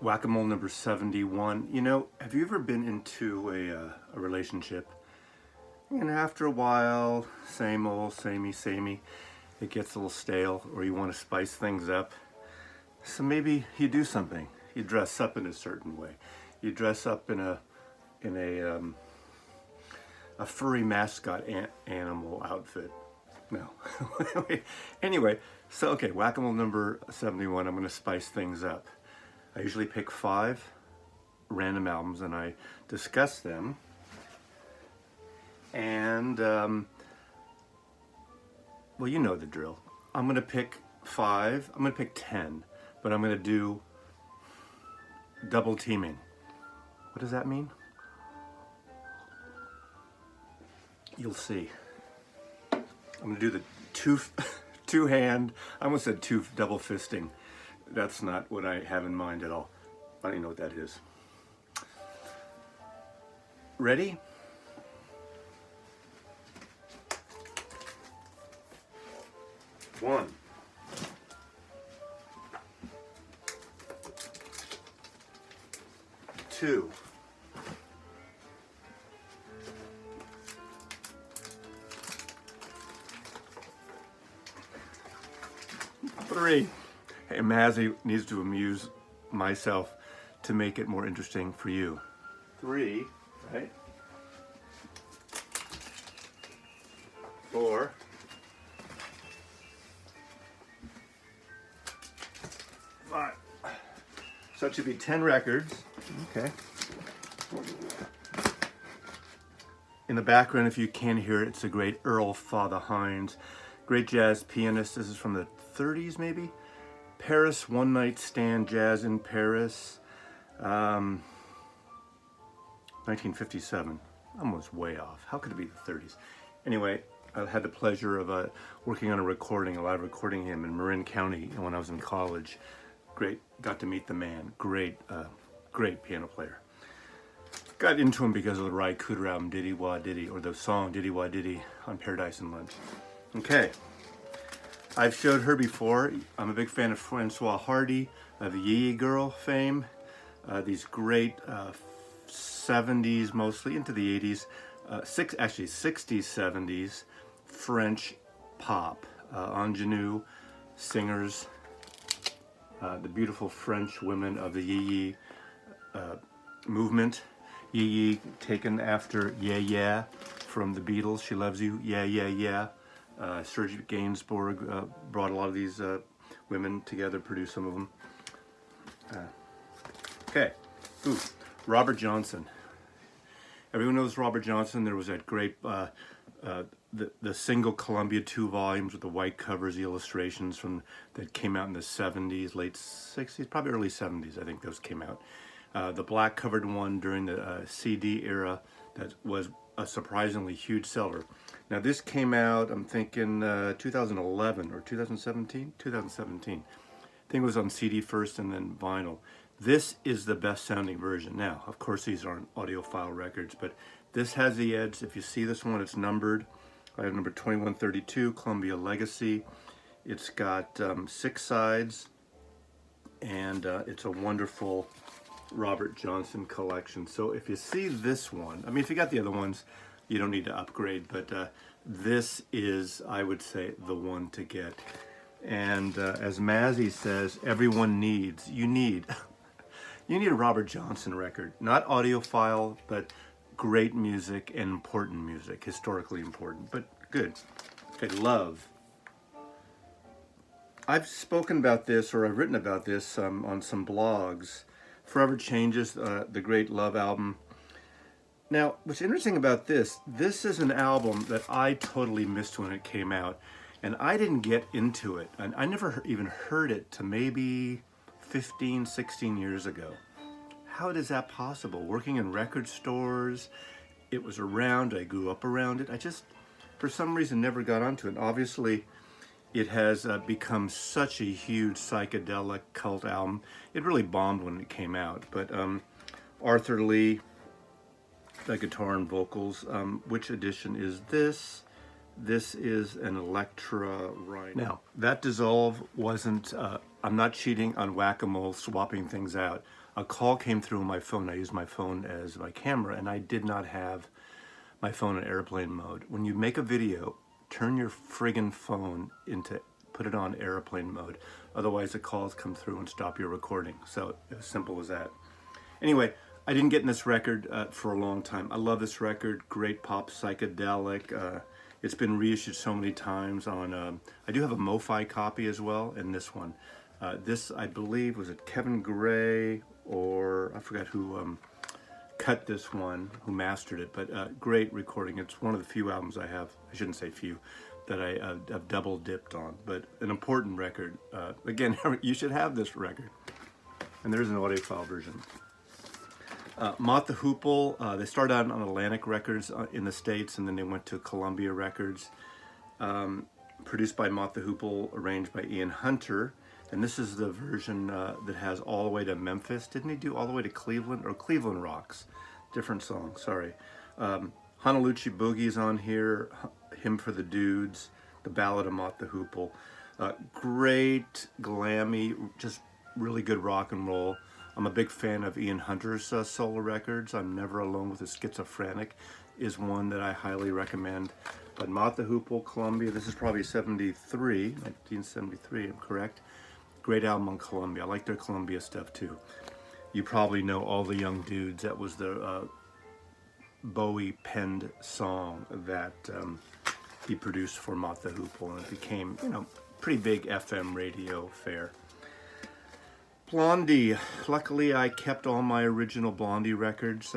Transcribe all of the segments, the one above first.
Whack-a-mole number 71. You know, have you ever been into a relationship and after a while, same old, samey, it gets a little stale or you want to spice things up? So maybe you do something. You dress up in a certain way. You dress up in a furry mascot animal outfit. No. Anyway, so okay, Whack-a-mole number 71, I'm going to spice things up. I usually pick 5 random albums and I discuss them. And, well, you know the drill. I'm going to pick 5, I'm going to pick 10, but I'm going to do double teaming. What does that mean? You'll see. I'm going to do the two hand, I almost said two double fisting. That's not what I have in mind at all. I don't even know what that is. Ready? One. Two. 3. Hey, Mazzy needs to amuse myself to make it more interesting for you. 3, right? 4. 5. So it should be 10 records. Okay. In the background, if you can hear it, it's the great Earl Father Hines, great jazz pianist. This is from the 30s, maybe? Paris, One Night Stand, Jazz in Paris, 1957. Almost way off. How could it be the 30s? Anyway, I had the pleasure of working on a live recording him in Marin County when I was in college. Great, got to meet the man. Great piano player. Got into him because of the Ry Cooder album, Diddy Wah Diddy, or the song Diddy Wah Diddy on Paradise and Lunch. Okay. I've showed her before. I'm a big fan of Francois Hardy, of the Yee Girl fame. These great 70s, mostly into the 80s, 60s, 70s French pop. Ingenue singers, the beautiful French women of the Yee movement. Yee taken after Yeah Yeah from the Beatles. She Loves You, Yeah Yeah Yeah. Serge Gainsbourg brought a lot of these women together, produced some of them. Okay, ooh, Robert Johnson. Everyone knows Robert Johnson. There was that great, the single Columbia 2 volumes with the white covers, the illustrations that came out in the 70s, late 60s, probably early 70s, I think those came out. The black covered one during the CD era that was a surprisingly huge seller. Now this came out, I'm thinking 2011 or 2017? 2017. I think it was on CD first and then vinyl. This is the best sounding version. Now, of course these aren't audiophile records, but this has the edge. If you see this one, it's numbered. I have number 2132, Columbia Legacy. It's got 6 sides, and it's a wonderful Robert Johnson collection. So if you see this one, I mean, if you got the other ones, you don't need to upgrade, but this is, I would say, the one to get. And as Mazzy says, everyone needs, you need a Robert Johnson record. Not audiophile, but great music and important music, historically important, but good. Okay, Love. I've spoken about this, or I've written about this on some blogs. Forever Changes, the great Love album. Now, what's interesting about this is an album that I totally missed when it came out, and I didn't get into it, and I never even heard it to maybe 15, 16 years ago. How is that possible? Working in record stores, it was around, I grew up around it. I just, for some reason, never got onto it. Obviously, it has become such a huge psychedelic cult album. It really bombed when it came out, but Arthur Lee, the guitar and vocals. Which edition is this? This is an Electra Rhino. Now, that Dissolve wasn't I'm not cheating on whack-a-mole, swapping things out. A call came through on my phone. I used my phone as my camera, and I did not have my phone in airplane mode. When you make a video, turn your friggin' phone put it on airplane mode. Otherwise the calls come through and stop your recording. So as simple as that. Anyway, I didn't get in this record for a long time. I love this record, great pop psychedelic. It's been reissued so many times on, I do have a MoFi copy as well, and this one. This, I believe, was it Kevin Gray, or I forgot who cut this one, who mastered it, but great recording. It's one of the few albums I have, I shouldn't say few, that I've double dipped on, but an important record. Again, you should have this record. And there's an audiophile version. Mott the Hoople, they started out on Atlantic Records in the States, and then they went to Columbia Records. Produced by Mott the Hoople, arranged by Ian Hunter. And this is the version that has All the Way to Memphis. Didn't he do All the Way to Cleveland? Or Cleveland Rocks. Different song, sorry. Honolulu Boogie's on here. Hymn for the Dudes. The Ballad of Mott the Hoople. Great, glammy, just really good rock and roll. I'm a big fan of Ian Hunter's solo records. I'm Never Alone with a Schizophrenic is one that I highly recommend. But Mott the Hoople, Columbia, this is probably 1973, I'm correct. Great album on Columbia. I like their Columbia stuff too. You probably know All the Young Dudes. That was the Bowie penned song that he produced for Mott the Hoople, and it became, you know, pretty big FM radio fare. Blondie. Luckily, I kept all my original Blondie records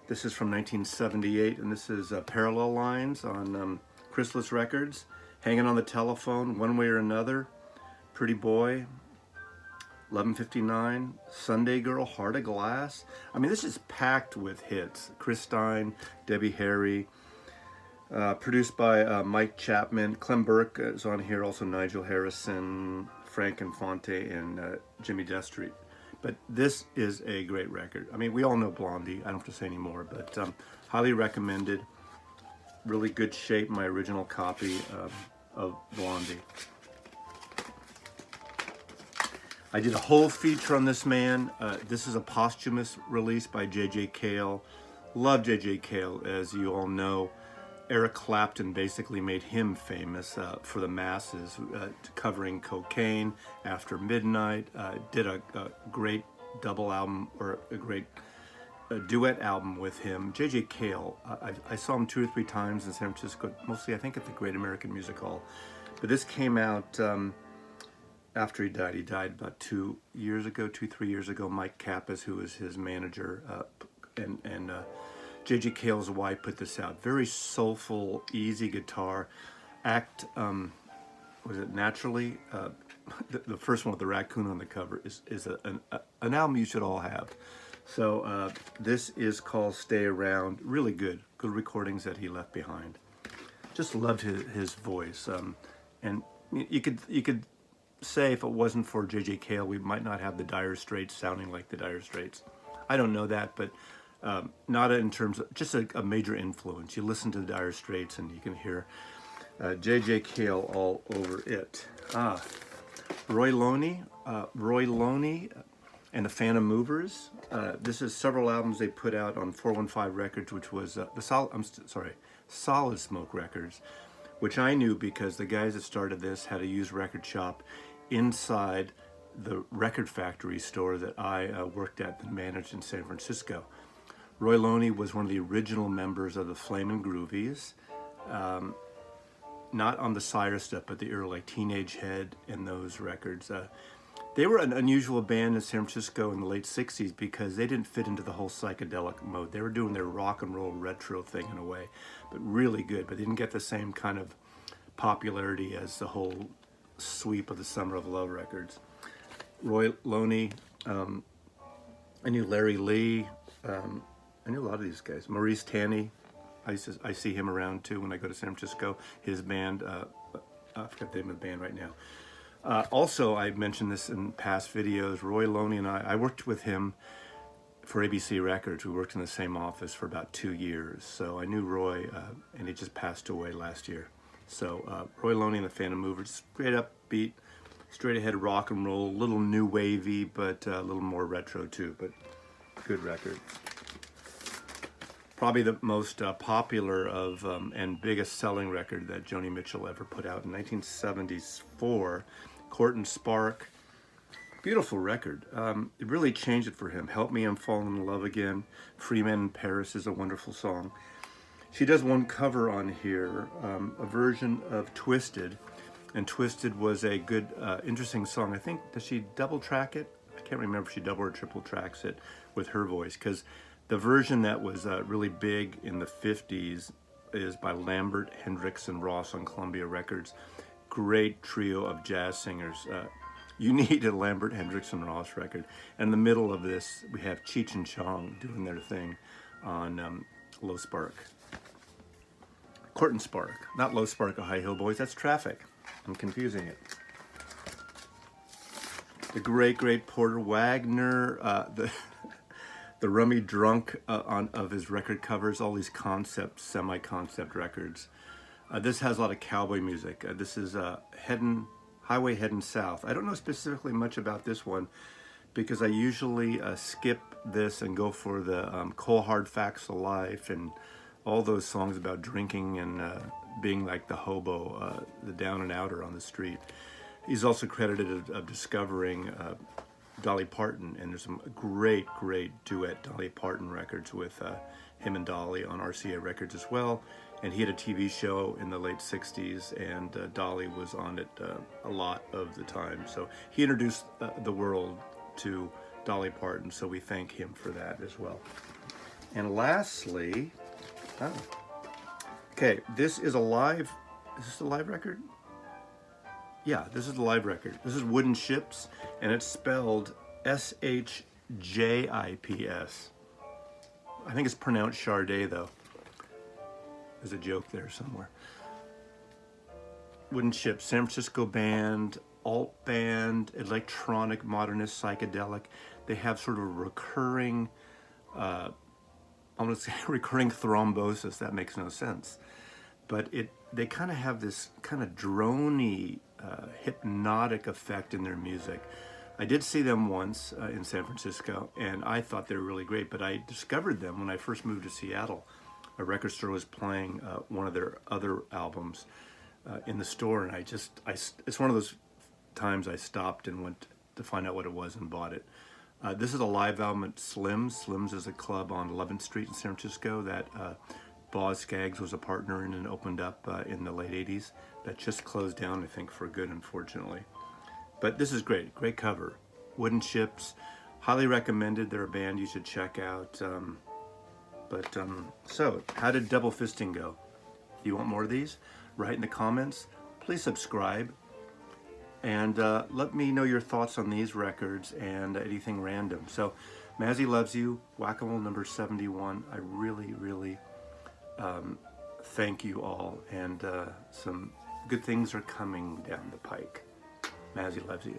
this is from 1978, and this is Parallel Lines on Chrysalis Records. Hanging on the Telephone, One Way or Another. Pretty Boy, 11:59, Sunday Girl, Heart of Glass. I mean, this is packed with hits. Chris Stein, Debbie Harry, produced by Mike Chapman. Clem Burke is on here, also Nigel Harrison, Frank Infante, and Jimmy Destreet. But this is a great record. I mean, we all know Blondie. I don't have to say any more, but highly recommended. Really good shape, my original copy of Blondie. I did a whole feature on this man. This is a posthumous release by J.J. Cale. Love J.J. Cale, as you all know. Eric Clapton basically made him famous for the masses, covering Cocaine, After Midnight. Did a great double album, or a great duet album with him. J.J. Cale, I saw him 2 or 3 times in San Francisco, mostly I think at the Great American Music Hall. But this came out after he died. He died about 2, 3 years ago. Mike Kappas, who was his manager, and J.J. Cale's wife put this out. Very soulful, easy guitar. Was it Naturally? The first one with the raccoon on the cover is an album you should all have. So this is called Stay Around. Really good recordings that he left behind. Just loved his voice. And you could say if it wasn't for J.J. Cale, we might not have the Dire Straits sounding like the Dire Straits. I don't know that, but not in terms of just a major influence. You listen to the Dire Straits and you can hear J.J. Cale all over it. Roy Loney and the Phantom Movers. This is several albums they put out on 415 Records, which was Solid Smoke Records, which I knew because the guys that started this had a used record shop inside the Record Factory store that I worked at and managed in San Francisco. Roy Loney was one of the original members of the Flamin' Groovies, not on the Sire stuff, but the early, like Teenage Head and those records. They were an unusual band in San Francisco in the late 60s because they didn't fit into the whole psychedelic mode. They were doing their rock and roll retro thing in a way, but really good, but they didn't get the same kind of popularity as the whole sweep of the Summer of Love records. Roy Loney, I knew Larry Lee, I knew a lot of these guys. Maurice Taney, I see him around too when I go to San Francisco. His band, I forget the name of the band right now. Also, I mentioned this in past videos, Roy Loney and I worked with him for ABC Records. We worked in the same office for about 2 years. So I knew Roy, and he just passed away last year. So Roy Loney and the Phantom Movers, great upbeat, straight ahead rock and roll, a little new wavy, but a little more retro too, but good record. Probably the most popular of and biggest selling record that Joni Mitchell ever put out in 1974, Court and Spark. Beautiful record. It really changed it for him. Help Me, I'm Falling in Love Again. Free Man in Paris is a wonderful song. She does one cover on here, a version of Twisted. And Twisted was a good, interesting song. I think, does she double track it? I can't remember if she double or triple tracks it with her voice, because the version that was really big in the 50s is by Lambert, Hendricks, and Ross on Columbia Records. Great trio of jazz singers. You need a Lambert, Hendricks, and Ross record. And in the middle of this, we have Cheech and Chong doing their thing on Low Spark. Court and Spark, not Low Spark of High Hill Boys, that's Traffic. I'm confusing it. The great, great Porter Wagner, the Rummy Drunk of his record covers, all these concept, semi-concept records. This has a lot of cowboy music. This is Highway Heading South. I don't know specifically much about this one because I usually skip this and go for the Cold Hard Facts of Life and all those songs about drinking and being like the hobo, the down and outer on the street. He's also credited of discovering Dolly Parton, and there's some great, great duet Dolly Parton records with him and Dolly on RCA Records as well. And he had a TV show in the late 60s, and Dolly was on it a lot of the time. So he introduced the world to Dolly Parton, so we thank him for that as well. And lastly, okay, this is is this a live record? Yeah, this is the live record. This is Wooden Ships, and it's spelled S-H-J-I-P-S. I think it's pronounced Charday, though. There's a joke there somewhere. Wooden Ships, San Francisco band, alt band, electronic, modernist, psychedelic. They have sort of a recurring, I'm going to say recurring thrombosis. That makes no sense. But they kind of have this kind of droney, hypnotic effect in their music. I did see them once in San Francisco, and I thought they were really great, but I discovered them when I first moved to Seattle. A record store was playing one of their other albums in the store, and it's one of those times I stopped and went to find out what it was and bought it. This is a live album at Slim's. Slim's is a club on 11th Street in San Francisco that Boz Scaggs was a partner in and opened up in the late 80s. That just closed down, I think, for good, unfortunately. But this is great. Great cover. Wooden Ships. Highly recommended. They're a band you should check out. So, how did Double Fisting go? Do you want more of these? Write in the comments. Please subscribe. And let me know your thoughts on these records and anything random. So, Mazzy loves you. Whack-A-Mole number 71. I really, really thank you all. And some good things are coming down the pike. Mazzy loves you.